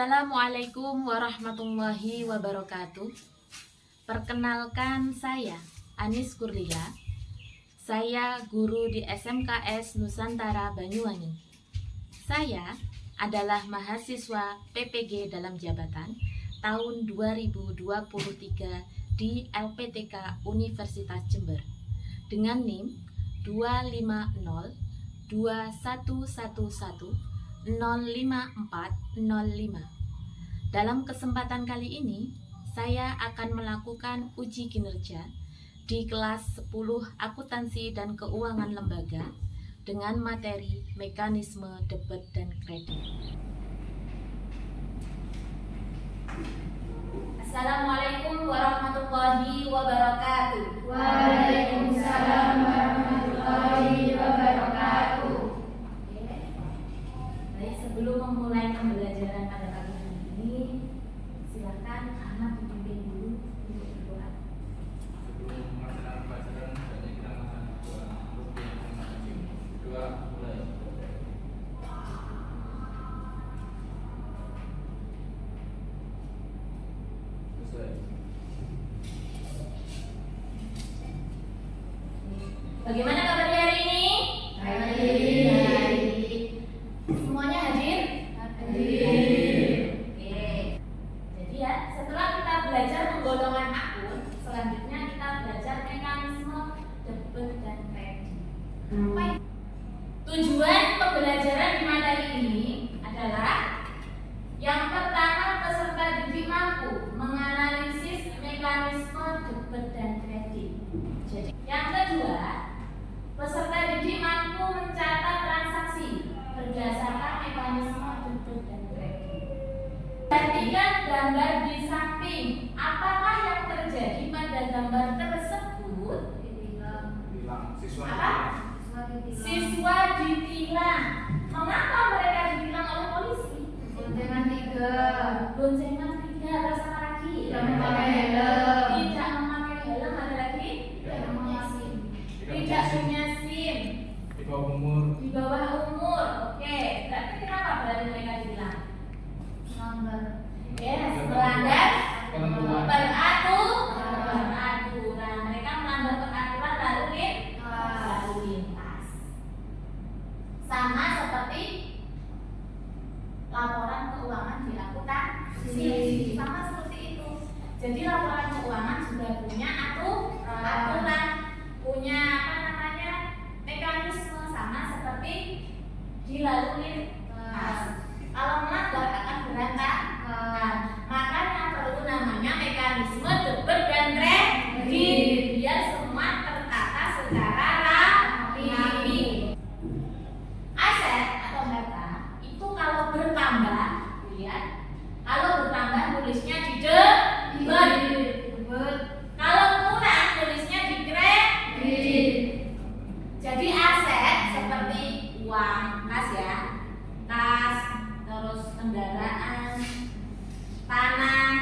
Assalamualaikum warahmatullahi wabarakatuh. Perkenalkan, saya Anis Kurlia. Saya guru di SMKS Nusantara Banyuwangi. Saya adalah mahasiswa PPG dalam jabatan tahun 2023 di LPTK Universitas Jember dengan NIM 25021110545. Dalam kesempatan kali ini, saya akan melakukan uji kinerja di kelas 10 Akuntansi dan Keuangan Lembaga dengan materi mekanisme debit dan kredit. Assalamualaikum warahmatullahi wabarakatuh. Waalaikumsalam warahmatullahi wabarakatuh. Baik, sebelum memulai pembelajaran pada pagi hari ini, silakan Ahmad dipimpin dulu untuk berdoa. Sebelum melaksanakan pelajaran, saatnya kita melaksanakan doa untuk yang berdoa mulai. Selesai. Bagaimana kabarnya hari ini? Baik. Semuanya hadir? Hadir. Oke. Jadi ya, setelah kita belajar penggolongan akun, selanjutnya kita belajar mekanisme debit dan kredit. Baik. Tujuan pembelajaran di materi ini adalah yang pertama, peserta didik mampu menganalisis mekanisme debit dan kredit. Jadi, yang kedua, peserta didik mampu mencatat transaksi berdasarkan mekanisme debit dan kredit. Perhatikan gambar di samping. Apakah yang terjadi pada gambar tersebut? Bilang siswa Apa? Siswa ditilang. Mengapa mereka ditilang oleh polisi? Boncengan 3. Boncengan 3, terus apa lagi? Tidak memakai helm. Tidak memakai helm, ada lagi? Tidak punya SIM. Tidak punya SIM. di bawah umur. Di bawah umur. Oke, berarti kenapa berarti mereka ditilang? Melanggar. Yes, melanggar Ketentuan. peraturan. Mereka melanggar peraturan lalu lintas. Sama seperti laporan keuangan di akuntansi. Sama seperti itu. Jadi laporan keuangan sudah punya aturan, punya mekanisme sama seperti di lalu lintas. Kalau melanggar akan berantakan. Makanya perlu namanya mekanisme debit dan kredit biar semua tertata secara rapi. Aset atau harta itu kalau bertambah, lihat, kalau bertambah tulisnya di debit. Kalau kurang tulisnya di kredit. Jadi aset seperti uang, kas ya, tas, terus kendaraan, tanah,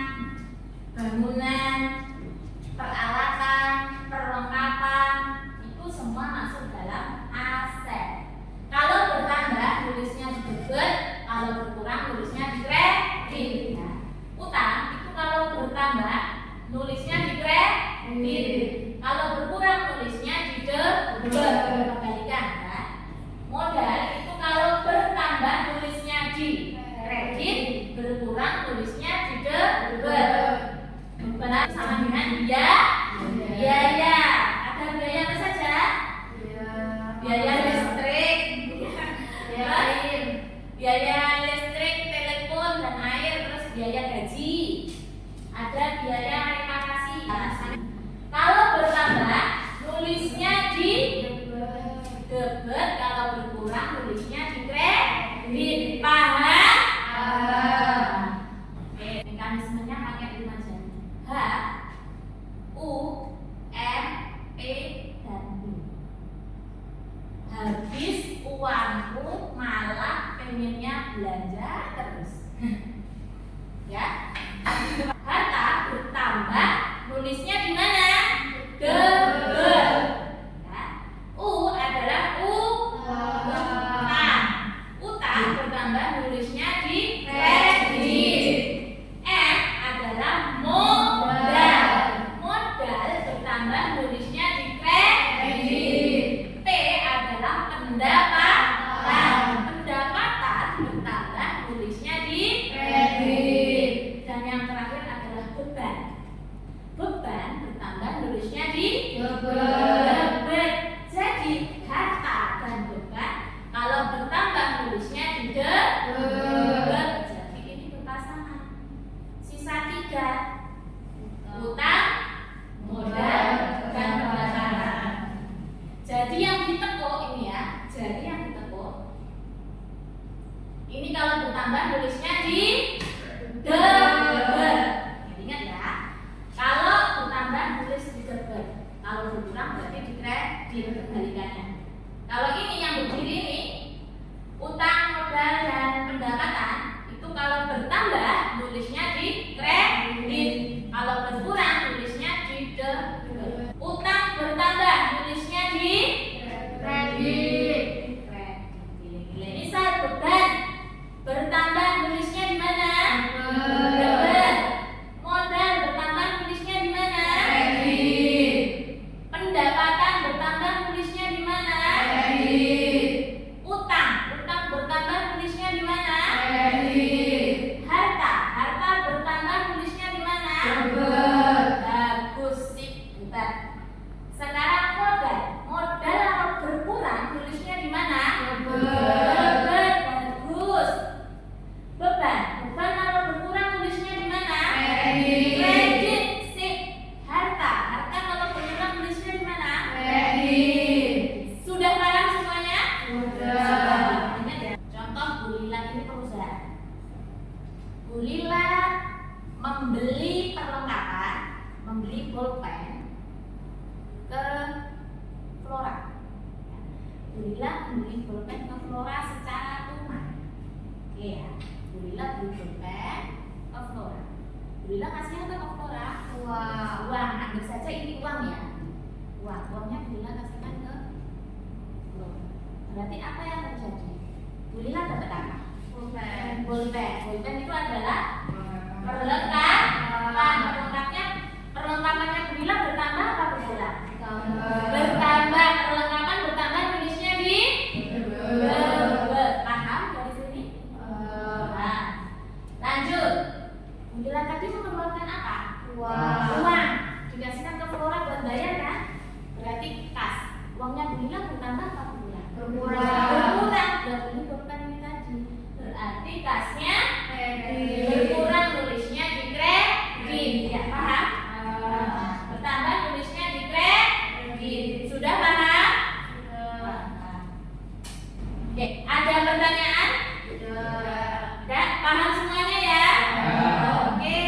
bangunan, peralatan, perlengkapan, itu semua masuk dalam aset. Kalau bertambah tulisnya di debit, kalau berkurang tulisnya di kredit. Ya. Utang itu kalau bertambah nulisnya di kredit, kalau berkurang tulisnya di debit. Kebalikan ya. Modal itu kalau bertambah tulisnya di kredit, berkurang tulisnya di debit. Benar sama dengan biaya. Ada biaya apa saja? Biaya listrik, telepon dan air, terus biaya gaji. Ada biaya reparasi. Kalau bertambah nulisnya di debit, kalau berkurang tulisnya di kredit. Paham? Oke, mekanismenya pakai 5 jari. H, U, M, P, dan U. Habis uangku malah pengennya belanja terus. Ya. Harta bertambah nulisnya di mana? Debit. Ya. U adalah utang. Utang bertambah nulisnya di kredit. jari yang ditekuk. Ini kalau bertambah tulisnya di debet. Ingat ya. Kalau bertambah tulis di debet. Kalau berkurang berarti di kredit kebalikannya. Kalau ini yang berdiri ini utang, modal dan pendapatan itu kalau bertambah tulisnya di kredit. Kalau berkurang tulisnya di debet. Utang bertambah tulisnya di Kredit. Nilai misal beban bertambah tulisnya di mana? Debet. Debet. Modal bertambah tulisnya di mana? Kredit. Pendapatan bertambah tulisnya di mana? Kredit. Utang bertambah tulisnya di mana? Kredit. Harta bertambah tulisnya di mana? Debet. Bagus sip, hebat. Sekarang modal kalau berkurang tulisnya di mana? Debet. Debet, bagus. Beban kalau berkurang tulisnya di mana? Kredit. Kredit, sip. Harta kalau berkurang tulisnya di mana? Kredit. Sudah paham semuanya? Sudah. Ingat ya. Contoh Gulilah ini perusahaan. Gulilah membeli perlengkapan, membeli pulpen ke Flora. Gulilah membeli pulpen ke Flora secara tunai. Oke ya. Gulilah beli pulpen ke Flora. Gulilah kasih apa ke Flora? Uang. Anggap saja ini uang ya. Uangnya Gulilah kasihkan ke Flora. Berarti apa yang terjadi? Gulilah dapat apa? Pulpen itu adalah perlengkapannya Gulilah bertambah apa berkurang? Bertambah. Perlengkapan bertambah tulisnya di debet. Paham dari sini? Nah, lanjut. Gulilah tadi mengeluarkan apa? Uang. Dikasihkan ke Flora buat bayar kan? Berarti kas. Uangnya Gulilah bertambah apa berkurang? Berkurang. Buat beli pulpen ini tadi. Berarti kasnya berkurang tulisnya di kredit. Ya, paham? Bertambah tulisnya di kredit. Sudah paham? Oke, ada pertanyaan? Sudah paham semuanya ya? Oke.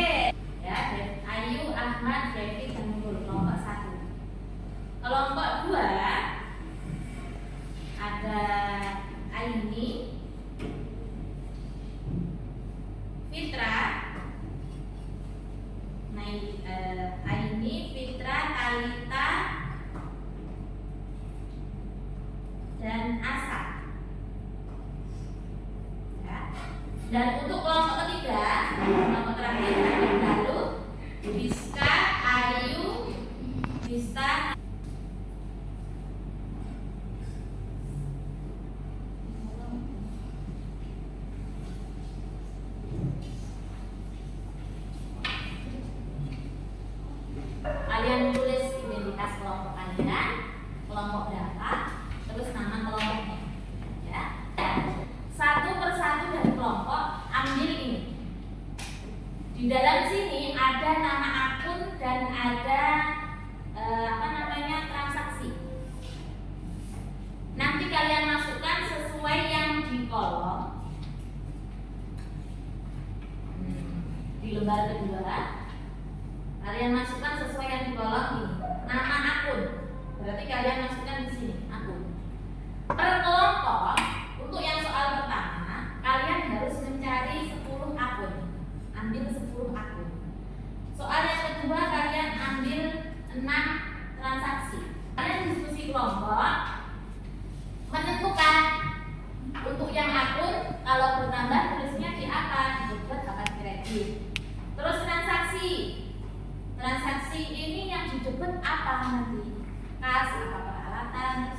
Ya, Ayu, Ahmad, David, dan Nurul kelompok 1. Kelompok 2 ada Aini, Fitra, Aini, Fitra, Talita, dan Asa. Ya. Dan untuk kelompok ketiga, kelompok terakhir ada Galuh, Biska, Ayu, Bista. Kalian tulis identitas kelompok kalian, kelompok berapa, terus nama kelompoknya. Ya. Satu persatu dari kelompok ambil ini. Di dalam sini ada nama akun dan ada transaksi. Nanti kalian masukkan sesuai yang di kolom. Di lembar kedua kalian masukkan sesuai yang di kolom ini. Nama akun. Berarti kalian masukkan di sini akun. Per kelompok untuk yang soal pertama kalian harus mencari 10 akun. Ambil 10 akun. Soal yang kedua kalian ambil 6 transaksi. Kalian diskusi kelompok menentukan untuk yang akun kalau bertambah tulisnya di apa? Di debit apa di kredit. Terus transaksi ini yang di debit apa nanti? Kas, apa peralatan,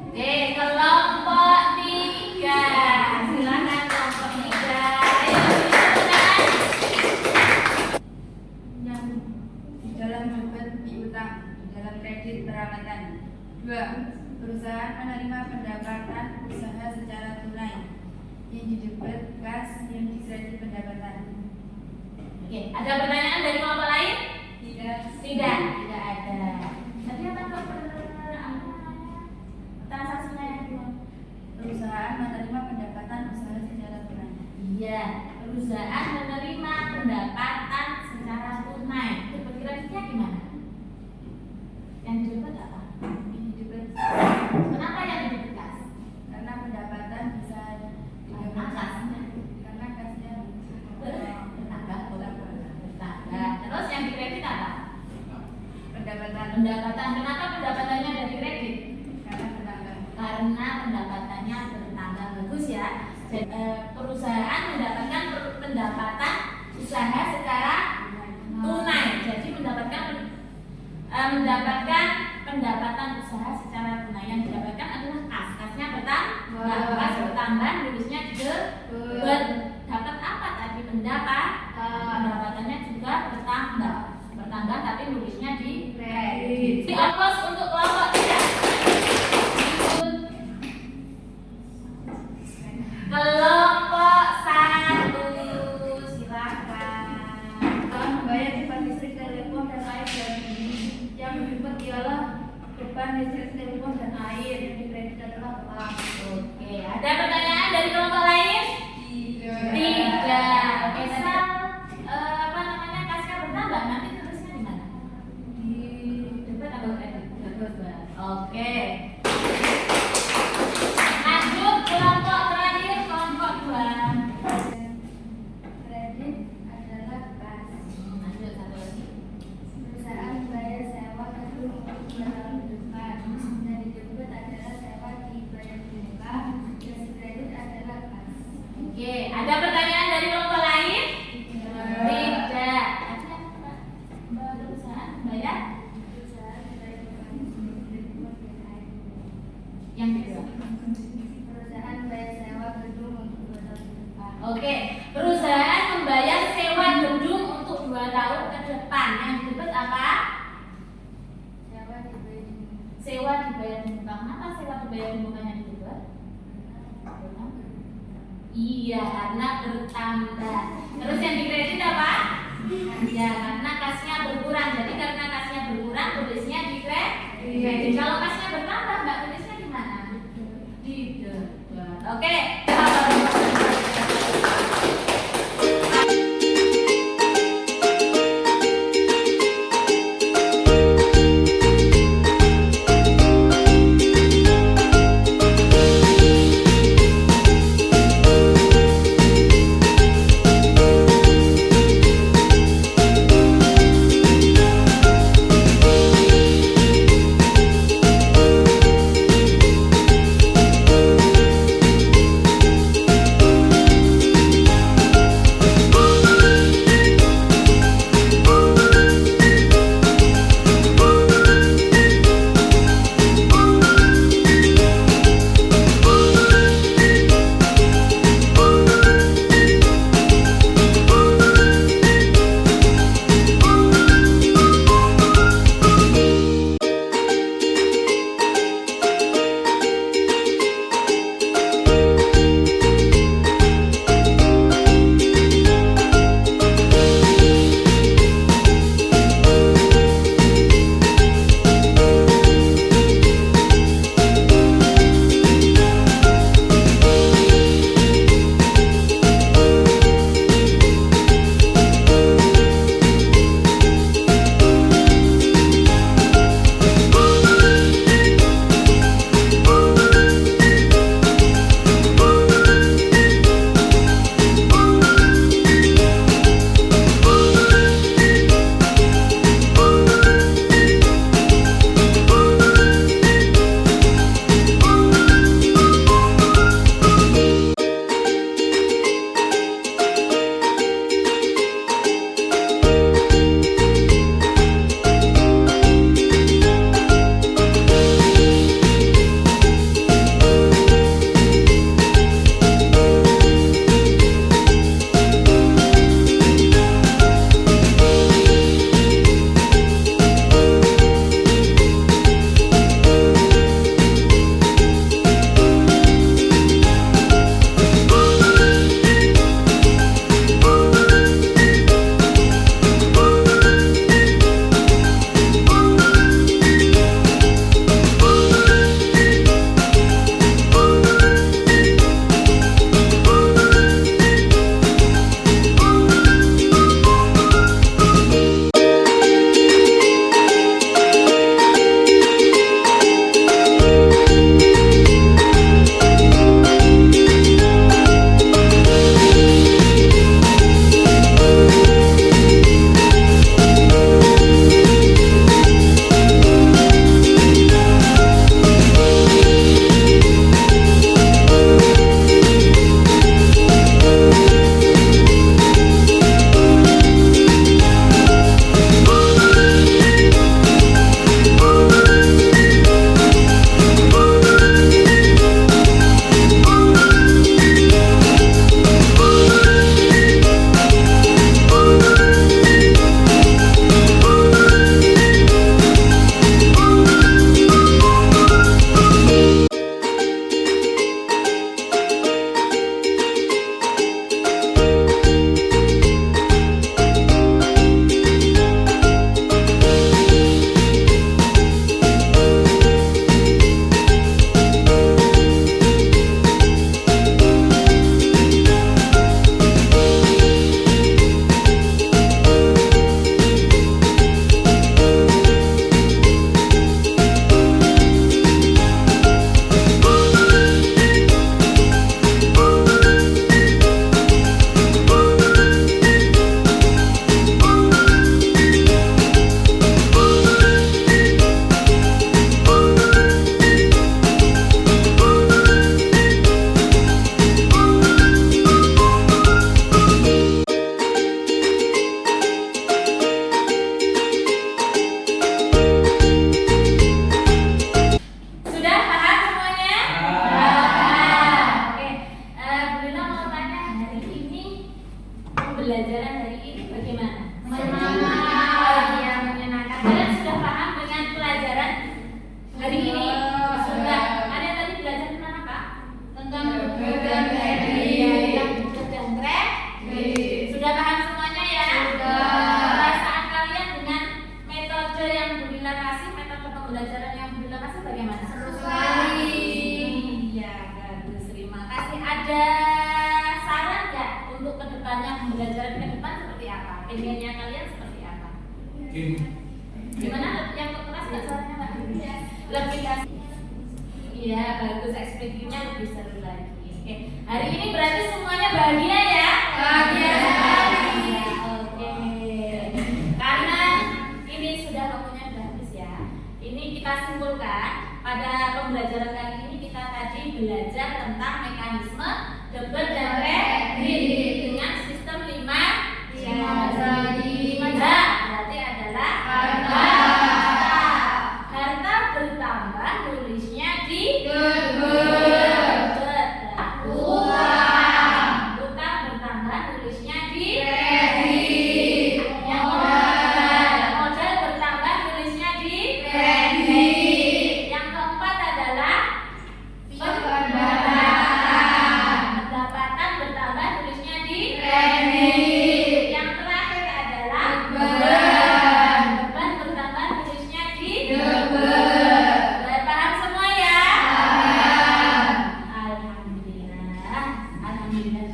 Oke, kelompok 3. Silakan kelompok 3. Ayo, silakan. Yang di dalam debit piutang, di dalam kredit perawatan. 2. Perusahaan menerima pendapatan usaha secara tunai. Yang di debit kas, yang di kredit pendapatan. Oke, ada pertanyaan dari kelompok lain? Tidak. Tidak ada. Tadi apa transaksinya yang kedua? Perusahaan menerima pendapatan usaha secara tunai. Iya, perusahaan menerima pendapatan secara tunai. Itu kreditnya gimana? Yang didapat apa? Yang di debit Kenapa yang didapat kas? karena pendapatan bisa Karena kasnya karena kasnya bertambah. Terus yang dikredit apa? pendapatan Pendapatan. Kenapa pendapatannya dari kredit? karena bertambah. Karena pendapatannya bertambah. Bagus ya. Jadi, perusahaan mendapatkan pendapatan usaha secara tunai. Jadi mendapatkan pendapatan usaha secara tunai. Yang didapatkan adalah kas. Kasnya bertambah. Kas bertambah. Nulisnya debit. Dapat apa tadi? Pendapatannya juga bertambah. Bertambah tapi nulisnya di Kredit. di ongkos untuk kelompok 3. Kelompok 1 silakan. Telah membayar beban listrik, telepon, dan air dan yang didapat ialah beban listrik, telepon, dan air. Yang dikredit adalah kas. Oke, ada pertanyaan dari kelompok lain? Tidak. Oke, misal apa namanya kasnya bertambah, nanti tulisnya di mana? Di Debit atau kredit? debit. Oke. Lanjut kelompok terakhir, kelompok 2. Kredit adalah kas. Lanjut satu lagi. Perusahaan membayar sewa gedung untuk 2 tahun ke depan. Dan di debit adalah sewa dibayar di muka. Dan di kredit adalah kas. Oke, ada pertanyaan dari kelompok lain? Tidak. Ada Mbak perusahaan bayar? Perusahaan membayar beban listrik, telepon, dan air. Yang kedua. Perusahaan membayar sewa gedung untuk 2 tahun ke depan. Oke, perusahaan membayar sewa gedung untuk 2 tahun ke depan. Yang disebut apa? Sewa dibayar di muka. Sewa dibayar di muka. Kenapa sewa dibayar di mukanya disebut? Iya, karena bertambah. Terus yang dikredit apa? Ya, karena kasnya berkurang. Jadi karena kasnya berkurang, tulisnya di kredit. Kalau kasnya bertambah, mbak tulisnya di mana? Di depan. Oke. Gimana yang keras nggak suaranya Mbak? Lebih kasih. Iya, bagus, ekspresinya lebih seru lagi. Oke, hari ini berarti semuanya bahagia ya? Bahagia sekali. Oke, karena ini sudah waktunya sudah habis ya. Ini kita simpulkan pada pembelajaran kali ini kita tadi belajar tentang mekanisme debat dan kredit dengan sistem 5 berarti adalah harta bertambah nulisnya di utang bertambah nulisnya di yang modal bertambah nulisnya di yang keempat adalah pendapatan bertambah nulisnya di yang terakhir adalah beban bertambah nulisnya di paham semua ya? Alhamdulillah. Alhamdulillah.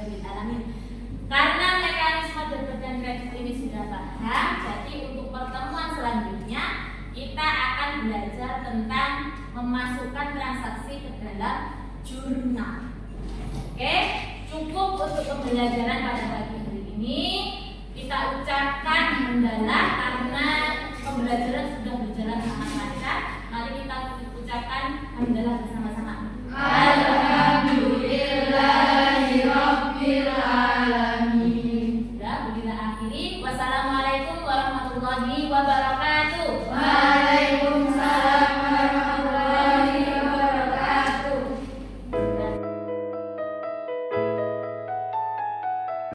Karena mekanisme debit dan kredit ini sudah paham, jadi untuk pertemuan selanjutnya kita akan belajar tentang memasukkan transaksi ke dalam jurnal. Oke, cukup untuk pembelajaran pada pagi hari ini. Kita ucapkan hamdalah karena pembelajaran sudah berjalan sangat lancar. Mari kita ucapkan hamdalah bersama-sama.